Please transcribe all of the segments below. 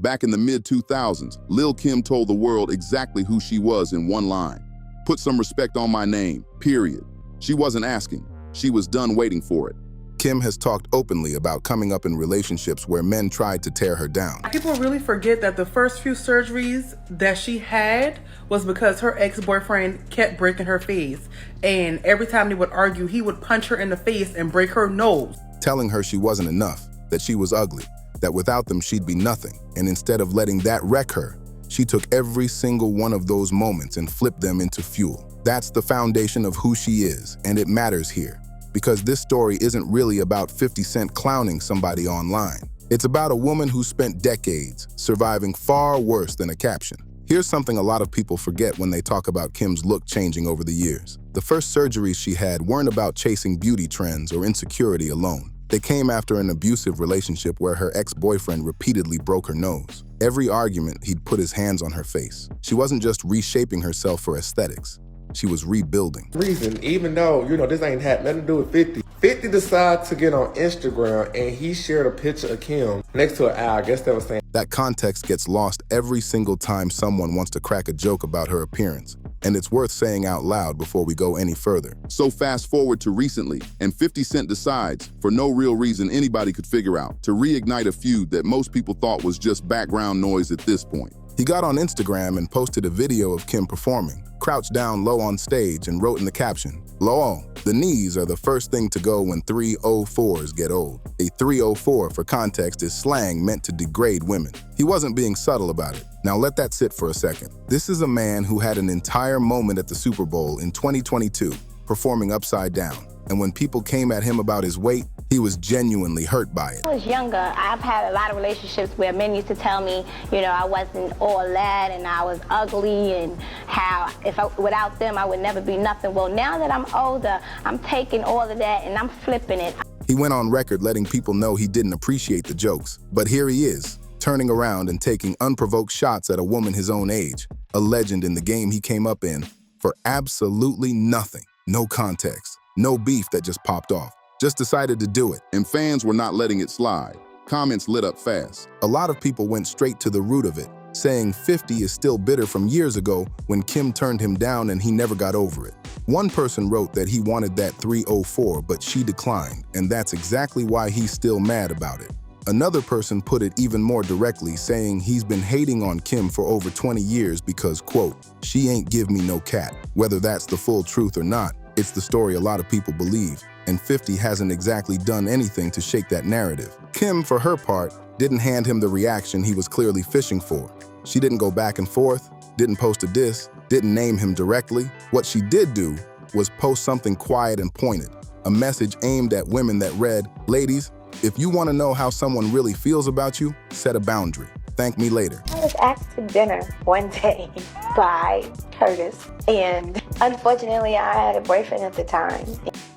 Back in the mid-2000s, Lil Kim told the world exactly who she was in one line. Put some respect on my name, period. She wasn't asking. She was done waiting for it. Kim has talked openly about coming up in relationships where men tried to tear her down. People really forget that the first few surgeries that she had was because her ex-boyfriend kept breaking her face. And every time they would argue, he would punch her in the face and break her nose. Telling her she wasn't enough, that she was ugly, that without them she'd be nothing. And instead of letting that wreck her, she took every single one of those moments and flipped them into fuel. That's the foundation of who she is, and it matters here. Because this story isn't really about 50 Cent clowning somebody online. It's about a woman who spent decades surviving far worse than a caption. Here's something a lot of people forget when they talk about Kim's look changing over the years. The first surgeries she had weren't about chasing beauty trends or insecurity alone. They came after an abusive relationship where her ex-boyfriend repeatedly broke her nose. Every argument, he'd put his hands on her face. She wasn't just reshaping herself for aesthetics. She was rebuilding. Reason, even though, this ain't had nothing to do with 50. 50 decided to get on Instagram and he shared a picture of Kim next to an eye. I guess that was saying. That context gets lost every single time someone wants to crack a joke about her appearance. And it's worth saying out loud before we go any further. So fast forward to recently, and 50 Cent decides, for no real reason anybody could figure out, to reignite a feud that most people thought was just background noise at this point. He got on Instagram and posted a video of Kim performing, crouched down low on stage and wrote in the caption, "Lol, the knees are the first thing to go when 304s get old." A 304, for context, is slang meant to degrade women. He wasn't being subtle about it. Now let that sit for a second. This is a man who had an entire moment at the Super Bowl in 2022, performing upside down. And when people came at him about his weight, he was genuinely hurt by it. When I was younger, I've had a lot of relationships where men used to tell me, I wasn't all that and I was ugly and how without them I would never be nothing. Well, now that I'm older, I'm taking all of that and I'm flipping it. He went on record letting people know he didn't appreciate the jokes. But here he is, turning around and taking unprovoked shots at a woman his own age, a legend in the game he came up in, for absolutely nothing. No context, no beef that just popped off. Just decided to do it. And fans were not letting it slide. Comments lit up fast. A lot of people went straight to the root of it, saying 50 is still bitter from years ago when Kim turned him down and he never got over it. One person wrote that he wanted that 304, but she declined, and that's exactly why he's still mad about it. Another person put it even more directly, saying he's been hating on Kim for over 20 years because, quote, "she ain't give me no cat." Whether that's the full truth or not, it's the story a lot of people believe, and 50 hasn't exactly done anything to shake that narrative. Kim, for her part, didn't hand him the reaction he was clearly fishing for. She didn't go back and forth, didn't post a diss, didn't name him directly. What she did do was post something quiet and pointed, a message aimed at women that read, "Ladies, if you want to know how someone really feels about you, set a boundary. Thank me later." I was asked to dinner one day by Curtis, and unfortunately I had a boyfriend at the time.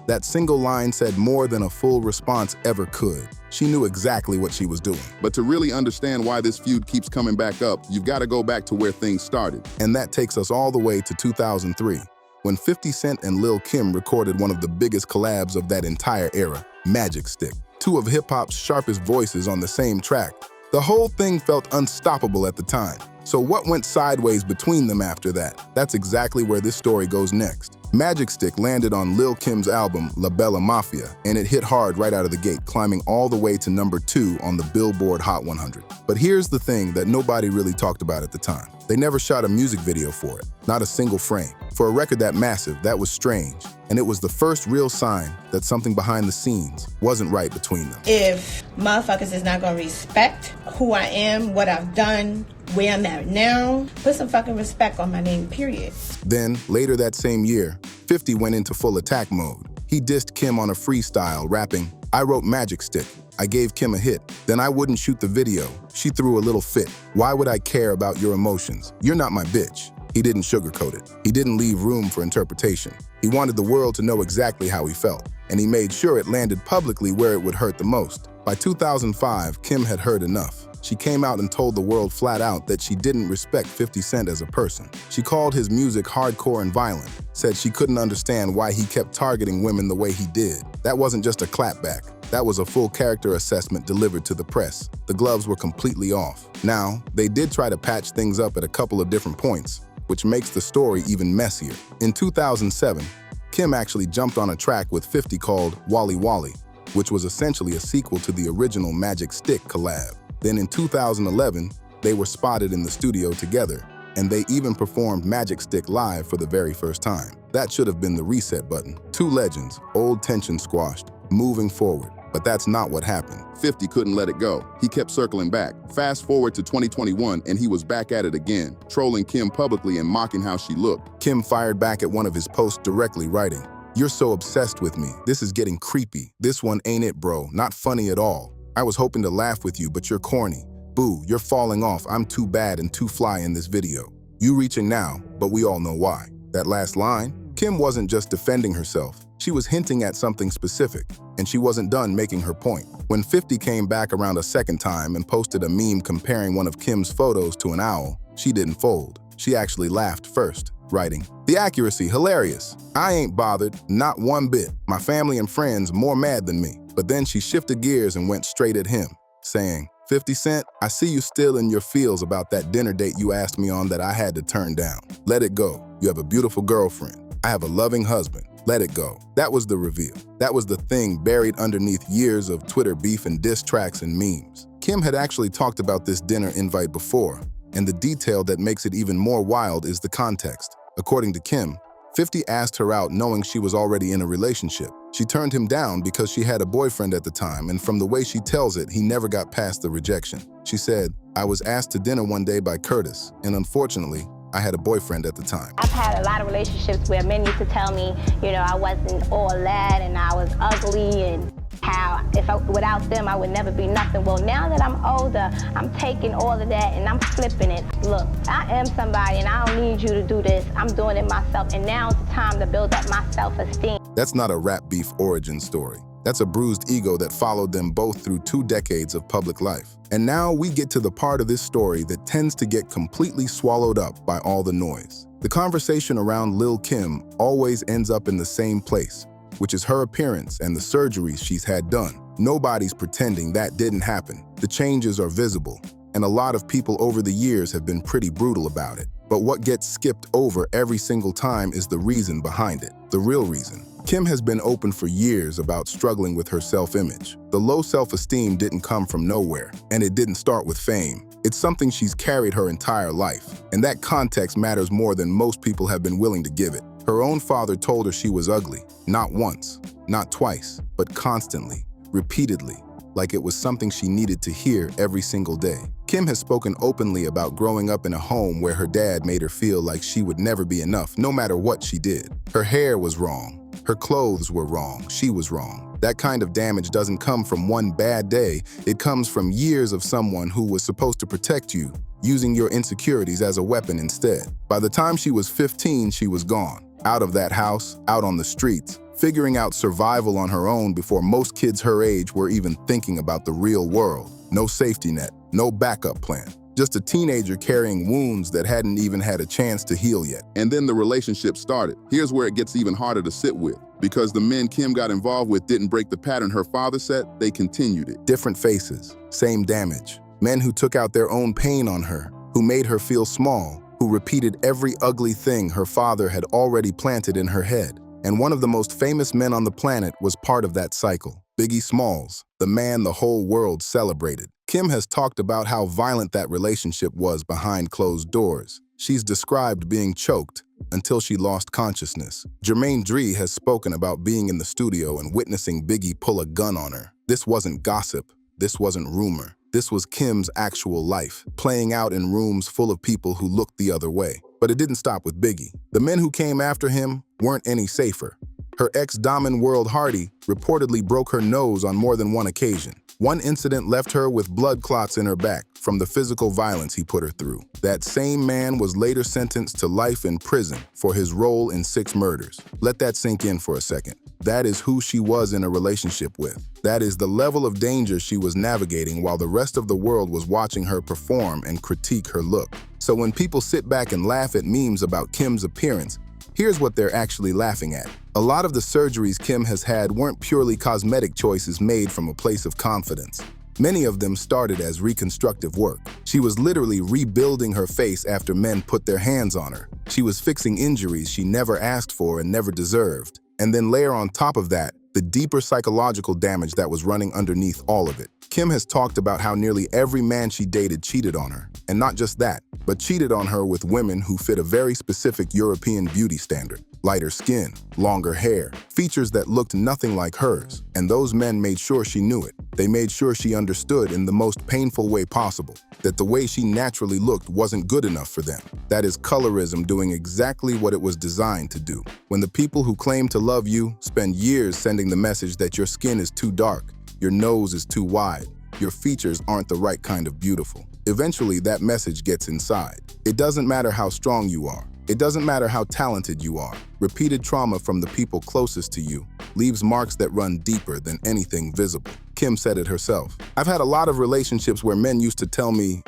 That single line said more than a full response ever could. She knew exactly what she was doing. But to really understand why this feud keeps coming back up, you've got to go back to where things started. And that takes us all the way to 2003, when 50 Cent and Lil Kim recorded one of the biggest collabs of that entire era, Magic Stick. Two of hip-hop's sharpest voices on the same track. The whole thing felt unstoppable at the time. So what went sideways between them after that? That's exactly where this story goes next. Magic Stick landed on Lil Kim's album La Bella Mafia, and it hit hard right out of the gate, climbing all the way to #2 on the Billboard Hot 100. But here's the thing that nobody really talked about at the time. They never shot a music video for it, not a single frame. For a record that massive, that was strange, and it was the first real sign that something behind the scenes wasn't right between them. If motherfuckers is not gonna respect who I am, what I've done, where I'm at now, put some fucking respect on my name, period. Then, later that same year, 50 went into full attack mode. He dissed Kim on a freestyle, rapping, "I wrote Magic Stick. I gave Kim a hit. Then I wouldn't shoot the video. She threw a little fit. Why would I care about your emotions? You're not my bitch." He didn't sugarcoat it. He didn't leave room for interpretation. He wanted the world to know exactly how he felt, and he made sure it landed publicly where it would hurt the most. By 2005, Kim had heard enough. She came out and told the world flat out that she didn't respect 50 Cent as a person. She called his music hardcore and violent, said she couldn't understand why he kept targeting women the way he did. That wasn't just a clapback. That was a full character assessment delivered to the press. The gloves were completely off. Now, they did try to patch things up at a couple of different points, which makes the story even messier. In 2007, Kim actually jumped on a track with 50 called Wally Wally, which was essentially a sequel to the original Magic Stick collab. Then in 2011, they were spotted in the studio together, and they even performed Magic Stick live for the very first time. That should have been the reset button. Two legends, old tension squashed, moving forward. But that's not what happened. 50 couldn't let it go. He kept circling back. Fast forward to 2021, and he was back at it again, trolling Kim publicly and mocking how she looked. Kim fired back at one of his posts directly, writing, "You're so obsessed with me. This is getting creepy. This one ain't it, bro. Not funny at all. I was hoping to laugh with you, but you're corny. Boo, you're falling off. I'm too bad and too fly in this video. You reaching now, but we all know why." That last line, Kim wasn't just defending herself. She was hinting at something specific, and she wasn't done making her point. When 50 came back around a second time and posted a meme comparing one of Kim's photos to an owl, she didn't fold. She actually laughed first, writing, "The accuracy, hilarious. I ain't bothered, not one bit. My family and friends more mad than me." But then she shifted gears and went straight at him, saying, 50 Cent, I see you still in your feels about that dinner date you asked me on that I had to turn down. Let it go. You have a beautiful girlfriend. I have a loving husband. Let it go." That was the reveal. That was the thing buried underneath years of Twitter beef and diss tracks and memes. Kim had actually talked about this dinner invite before, and the detail that makes it even more wild is the context. According to Kim, 50 asked her out knowing she was already in a relationship. She turned him down because she had a boyfriend at the time, and from the way she tells it, he never got past the rejection. She said, "I was asked to dinner one day by Curtis, and unfortunately, I had a boyfriend at the time." I've had a lot of relationships where men used to tell me, I wasn't all that and I was ugly and how without them I would never be nothing. Well, now that I'm older, I'm taking all of that and I'm flipping it. Look, I am somebody and I don't need you to do this. I'm doing it myself, and now's the time to build up my self-esteem. That's not a rap beef origin story. That's a bruised ego that followed them both through 2 decades of public life. And now we get to the part of this story that tends to get completely swallowed up by all the noise. The conversation around Lil Kim always ends up in the same place, which is her appearance and the surgeries she's had done. Nobody's pretending that didn't happen. The changes are visible, and a lot of people over the years have been pretty brutal about it. But what gets skipped over every single time is the reason behind it, the real reason. Kim has been open for years about struggling with her self-image. The low self-esteem didn't come from nowhere, and it didn't start with fame. It's something she's carried her entire life, and that context matters more than most people have been willing to give it. Her own father told her she was ugly, not once, not twice, but constantly, repeatedly, like it was something she needed to hear every single day. Kim has spoken openly about growing up in a home where her dad made her feel like she would never be enough, no matter what she did. Her hair was wrong. Her clothes were wrong. She was wrong. That kind of damage doesn't come from one bad day. It comes from years of someone who was supposed to protect you, using your insecurities as a weapon instead. By the time she was 15, she was gone. Out of that house, out on the streets, figuring out survival on her own before most kids her age were even thinking about the real world. No safety net, no backup plan. Just a teenager carrying wounds that hadn't even had a chance to heal yet. And then the relationship started. Here's where it gets even harder to sit with. Because the men Kim got involved with didn't break the pattern her father set, they continued it. Different faces, same damage. Men who took out their own pain on her, who made her feel small, who repeated every ugly thing her father had already planted in her head. And one of the most famous men on the planet was part of that cycle. Biggie Smalls, the man the whole world celebrated. Kim has talked about how violent that relationship was behind closed doors. She's described being choked until she lost consciousness. Jermaine Dre has spoken about being in the studio and witnessing Biggie pull a gun on her. This wasn't gossip. This wasn't rumor. This was Kim's actual life, playing out in rooms full of people who looked the other way. But it didn't stop with Biggie. The men who came after him weren't any safer. Her ex Damen World Hardy reportedly broke her nose on more than one occasion. One incident left her with blood clots in her back from the physical violence he put her through. That same man was later sentenced to life in prison for his role in 6 murders. Let that sink in for a second. That is who she was in a relationship with. That is the level of danger she was navigating while the rest of the world was watching her perform and critique her look. So when people sit back and laugh at memes about Kim's appearance, Here's what they're actually laughing at. A lot of the surgeries Kim has had weren't purely cosmetic choices made from a place of confidence. Many of them started as reconstructive work. She was literally rebuilding her face after men put their hands on her. She was fixing injuries she never asked for and never deserved. And then layer on top of that, the deeper psychological damage that was running underneath all of it. Kim has talked about how nearly every man she dated cheated on her. And not just that, but cheated on her with women who fit a very specific European beauty standard. Lighter skin, longer hair, features that looked nothing like hers. And those men made sure she knew it. They made sure she understood in the most painful way possible that the way she naturally looked wasn't good enough for them. That is colorism doing exactly what it was designed to do. When the people who claim to love you spend years sending the message that your skin is too dark, your nose is too wide, your features aren't the right kind of beautiful. Eventually, that message gets inside. It doesn't matter how strong you are. It doesn't matter how talented you are. Repeated trauma from the people closest to you leaves marks that run deeper than anything visible. Kim said it herself. I've had a lot of relationships where men used to tell me,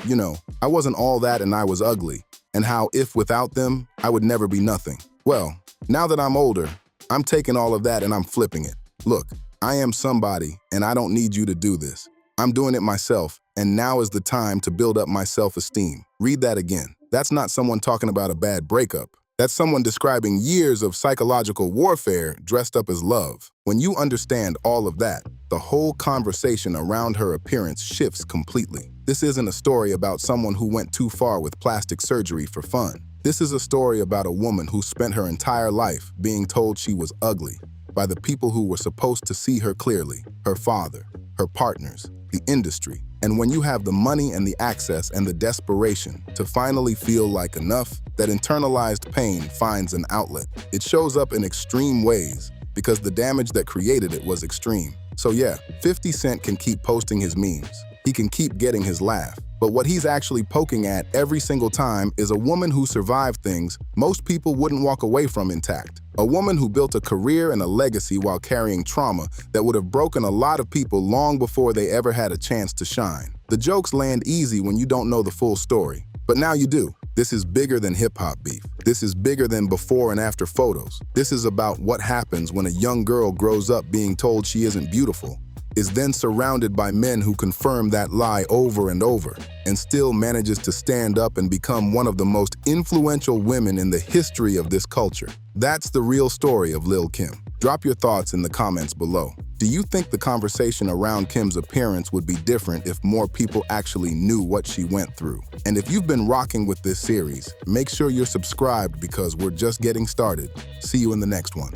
I wasn't all that and I was ugly, and how if without them, I would never be nothing. Well, now that I'm older, I'm taking all of that and I'm flipping it. Look, I am somebody and I don't need you to do this. I'm doing it myself, and now is the time to build up my self-esteem. Read that again. That's not someone talking about a bad breakup. That's someone describing years of psychological warfare dressed up as love. When you understand all of that, the whole conversation around her appearance shifts completely. This isn't a story about someone who went too far with plastic surgery for fun. This is a story about a woman who spent her entire life being told she was ugly by the people who were supposed to see her clearly, her father, her partners, the industry. And when you have the money and the access and the desperation to finally feel like enough, that internalized pain finds an outlet. It shows up in extreme ways because the damage that created it was extreme. So yeah, 50 Cent can keep posting his memes. He can keep getting his laugh. But what he's actually poking at every single time is a woman who survived things most people wouldn't walk away from intact. A woman who built a career and a legacy while carrying trauma that would have broken a lot of people long before they ever had a chance to shine. The jokes land easy when you don't know the full story. But now you do. This is bigger than hip-hop beef. This is bigger than before and after photos. This is about what happens when a young girl grows up being told she isn't beautiful, is then surrounded by men who confirm that lie over and over, and still manages to stand up and become one of the most influential women in the history of this culture. That's the real story of Lil Kim. Drop your thoughts in the comments below. Do you think the conversation around Kim's appearance would be different if more people actually knew what she went through? And if you've been rocking with this series, make sure you're subscribed because we're just getting started. See you in the next one.